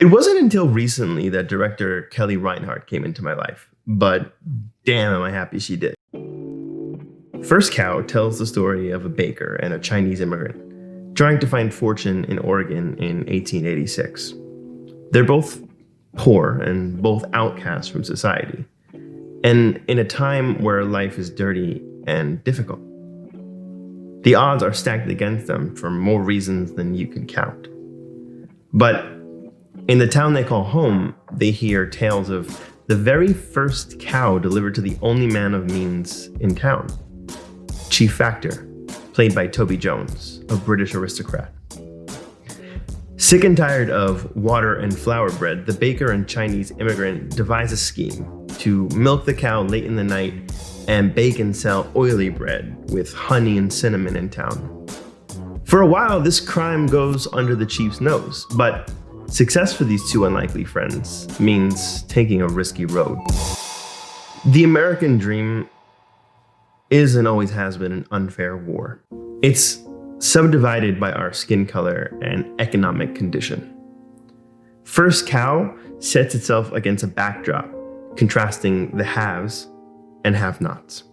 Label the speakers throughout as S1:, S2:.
S1: It wasn't until recently that director Kelly Reinhardt came into my life, but damn am I happy she did. First Cow tells the story of a baker and a Chinese immigrant trying to find fortune in Oregon in 1886. They're both poor and both outcasts from society, and in a time where life is dirty and difficult. The odds are stacked against them for more reasons than you can count. But in the town they call home, they hear tales of the very first cow delivered to the only man of means in town, Chief Factor, played by Toby Jones, a British aristocrat. Sick and tired of water and flour bread, the baker and Chinese immigrant devise a scheme to milk the cow late in the night and bake and sell oily bread with honey and cinnamon in town. For a while, this crime goes under the chief's nose, but success for these two unlikely friends means taking a risky road. The American dream is and always has been an unfair war. It's subdivided by our skin color and economic condition. First Cow sets itself against a backdrop contrasting the haves and have-nots.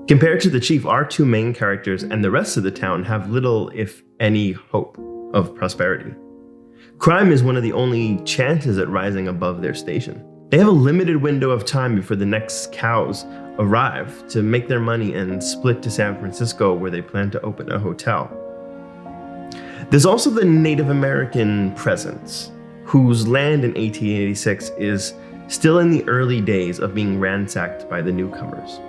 S1: Compared to the chief, our two main characters and the rest of the town have little, if any, hope of prosperity. Crime is one of the only chances at rising above their station. They have a limited window of time before the next cows arrive to make their money and split to San Francisco, where they plan to open a hotel. There's also the Native American presence, whose land in 1886 is still in the early days of being ransacked by the newcomers.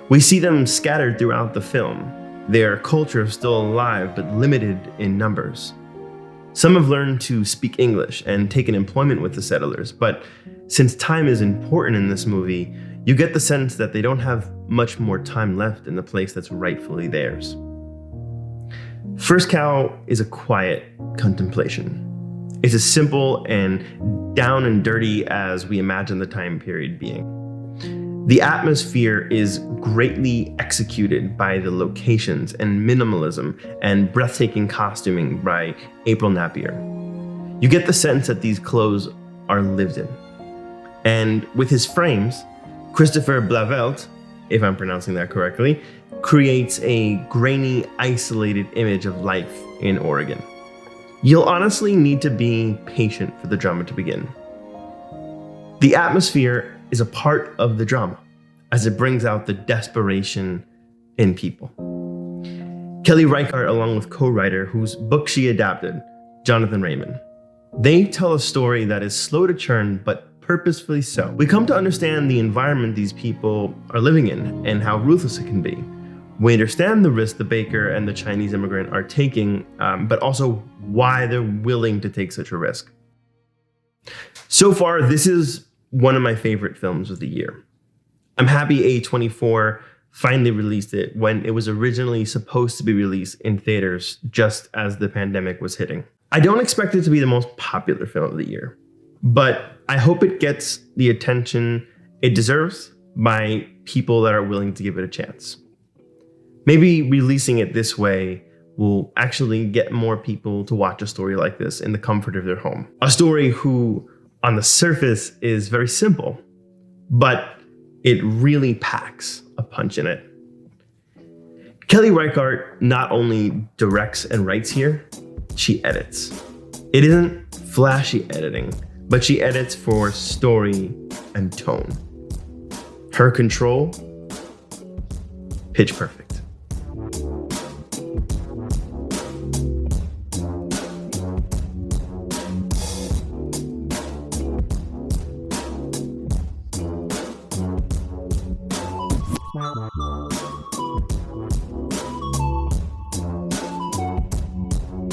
S1: We see them scattered throughout the film, their culture still alive but limited in numbers. Some have learned to speak English and taken employment with the settlers, but since time is important in this movie, you get the sense that they don't have much more time left in the place that's rightfully theirs. First Cow is a quiet contemplation. It's as simple and down and dirty as we imagine the time period being. The atmosphere is greatly executed by the locations and minimalism and breathtaking costuming by April Napier. You get the sense that these clothes are lived in. And with his frames, Christopher Blavelt, if I'm pronouncing that correctly, creates a grainy, isolated image of life in Oregon. You'll honestly need to be patient for the drama to begin. The atmosphere is a part of the drama, as it brings out the desperation in people. Kelly Reichardt, along with co-writer whose book she adapted, Jonathan Raymond, they tell a story that is slow to churn, but purposefully so. We come to understand the environment these people are living in and how ruthless it can be. We understand the risk the baker and the Chinese immigrant are taking, but also why they're willing to take such a risk. So far, this is one of my favorite films of the year. I'm happy A24 finally released it when it was originally supposed to be released in theaters just as the pandemic was hitting. I don't expect it to be the most popular film of the year, but I hope it gets the attention it deserves by people that are willing to give it a chance. Maybe releasing it this way will actually get more people to watch a story like this in the comfort of their home. A story who, on the surface, is very simple, but it really packs a punch in it. Kelly Reichardt not only directs and writes here, she edits. It isn't flashy editing, but she edits for story and tone. Her control, pitch perfect.